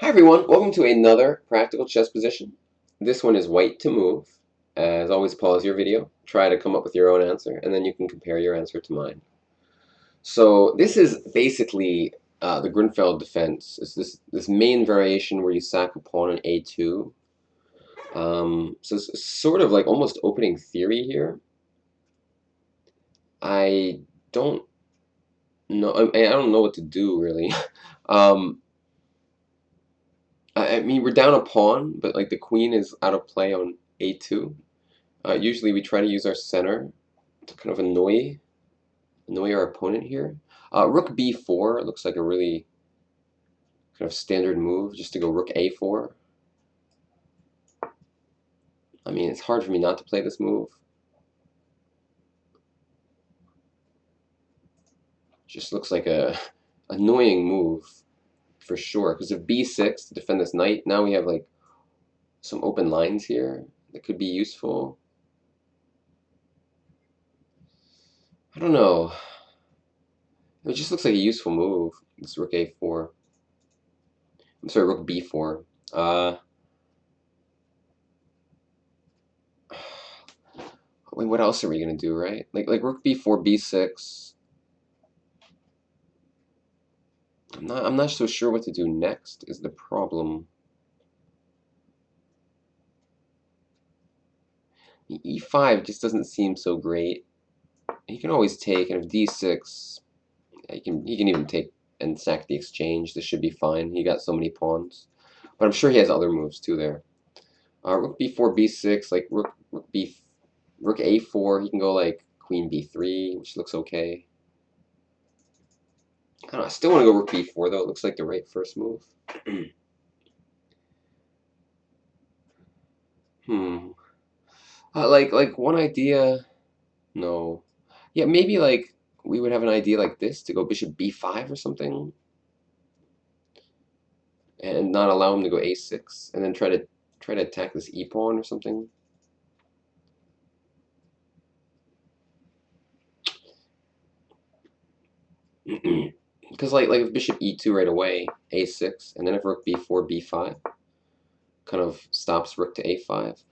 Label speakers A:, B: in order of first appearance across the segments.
A: everyone, welcome to another practical chess position. This one is white to move. As always, pause your video, try to come up with your own answer, and then you can compare your answer to mine. So this is basically the Grunfeld defense. It's this main variation where you sack a pawn on a2. So it's sort of like almost opening theory here. I don't know. I don't know what to do really. I mean, we're down a pawn, but like the queen is out of play on a2. Usually we try to use our center to kind of annoy our opponent here. Rook b4 looks like a really kind of standard move, just to go rook a4. I mean, it's hard for me not to play this move. Just looks like a annoying move for sure. Because of b6 to defend this knight, now we have like some open lines here that could be useful. I don't know. It just looks like a useful move. This rook a4. I'm sorry, rook b4. Wait, what else are we gonna do, right? Like rook b4, b6. I'm not so sure what to do next is the problem. E5 just doesn't seem so great. He can always take, and if d6, he can even take and sack the exchange. This should be fine. He got so many pawns, but I'm sure he has other moves too there. Rook b4, b6, like rook a4. He can go like queen b3, which looks okay. I don't know. I still want to go rook b4 though. It looks like the right first move. Like one idea. No. Yeah, maybe like we would have an idea like this to go bishop b5 or something, and not allow him to go a6, and then try to attack this e pawn or something. Because like if bishop e2 right away, a6, and then if rook b4, b5, kind of stops rook to a5.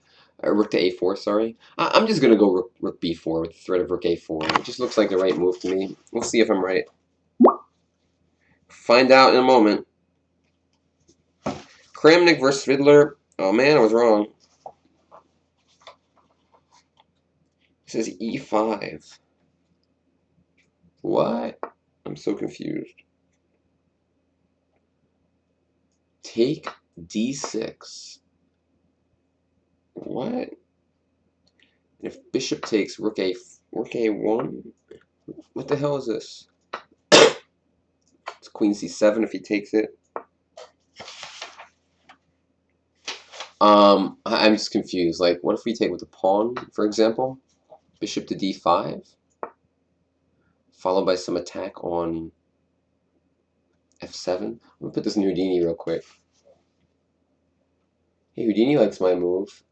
A: Rook to a4, sorry. I'm just going to go rook b4 with the threat of rook a4. It just looks like the right move to me. We'll see if I'm right. Find out in a moment. Kramnik versus Svidler. Oh man, I was wrong. It says e5. What? I'm so confused. Take d6. What? If bishop takes rook a1, what the hell is this? It's queen c7 if he takes it. I'm just confused. Like, what if we take with the pawn, for example? Bishop to d5, followed by some attack on f7. I'm gonna put this in Houdini real quick. Hey, Houdini likes my move.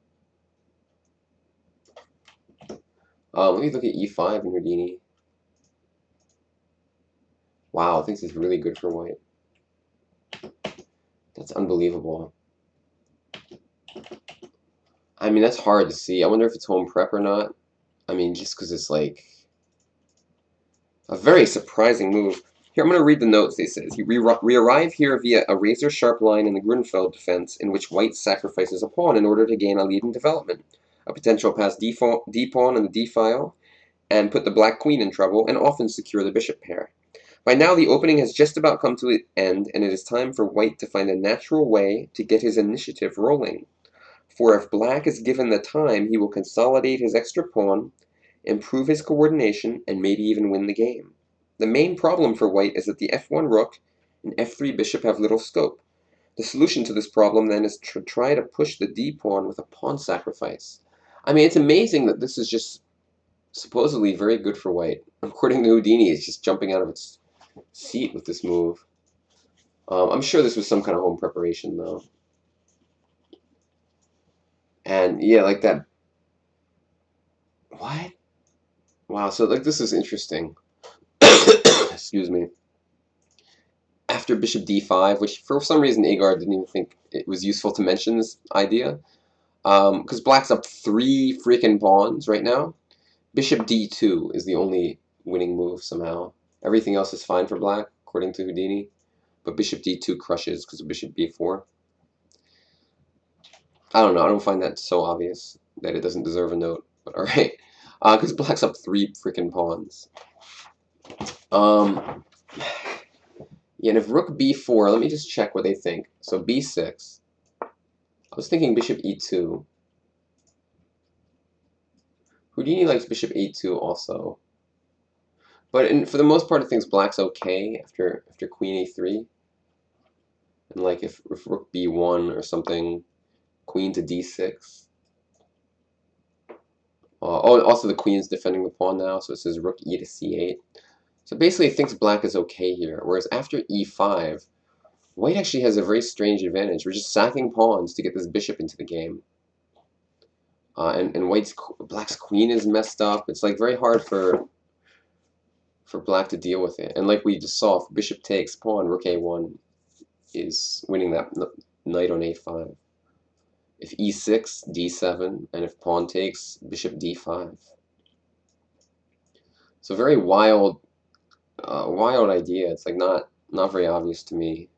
A: Let me look at e5 in Houdini. Wow, I think this is really good for white. That's unbelievable. I mean, that's hard to see. I wonder if it's home prep or not. I mean, just because it's like a very surprising move. Here, I'm going to read the notes. They says, we arrive here via a razor-sharp line in the Grunfeld defense in which white sacrifices a pawn in order to gain a lead in development, a potential pass d-pawn on the d-file, and put the black queen in trouble, and often secure the bishop pair. By now, the opening has just about come to an end, and it is time for white to find a natural way to get his initiative rolling. For if black is given the time, he will consolidate his extra pawn, improve his coordination, and maybe even win the game. The main problem for white is that the f1 rook and f3 bishop have little scope. The solution to this problem then is to try to push the d-pawn with a pawn sacrifice. I mean, it's amazing that this is just supposedly very good for white. According to Houdini, it's just jumping out of its seat with this move. I'm sure this was some kind of home preparation, though. And yeah, like that. What? Wow, so like this is interesting. Excuse me. after bishop d5, which for some reason Aagaard didn't even think it was useful to mention this idea. Because black's up 3 freaking pawns right now. Bishop d2 is the only winning move somehow. Everything else is fine for black, according to Houdini. But bishop d2 crushes because of bishop b4. I don't know. I don't find that so obvious that it doesn't deserve a note. But alright. Because black's up 3 freaking pawns. Yeah, and if rook b4, let me just check what they think. So b6. I was thinking bishop e2. Houdini likes bishop e2 also. But for the most part, it thinks black's okay after queen a3. And like if rook b1 or something, queen to d6. Oh, also the queen's defending the pawn now, so it says rook e to c8. So basically, it thinks black is okay here. Whereas after e5, white actually has a very strange advantage. We're just sacking pawns to get this bishop into the game. And black's queen is messed up. It's like very hard for black to deal with it. And like we just saw, if bishop takes pawn, rook a1 is winning that knight on a5. If e6, d7, and if pawn takes, bishop d5. So very wild idea. It's like not very obvious to me.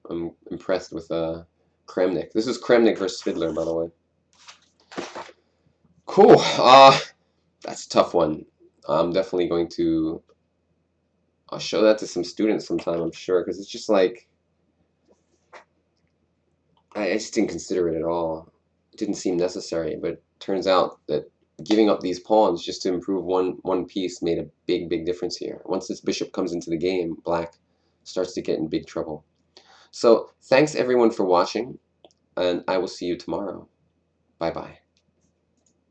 A: I'm impressed with Kramnik. This is Kramnik versus Svidler, by the way. Cool. That's a tough one. I'm definitely going to I'll show that to some students sometime, I'm sure, because it's just like I just didn't consider it at all. It didn't seem necessary, but it turns out that giving up these pawns just to improve one piece made a big difference here. Once this bishop comes into the game, black starts to get in big trouble. So thanks everyone for watching, and I will see you tomorrow. Bye-bye.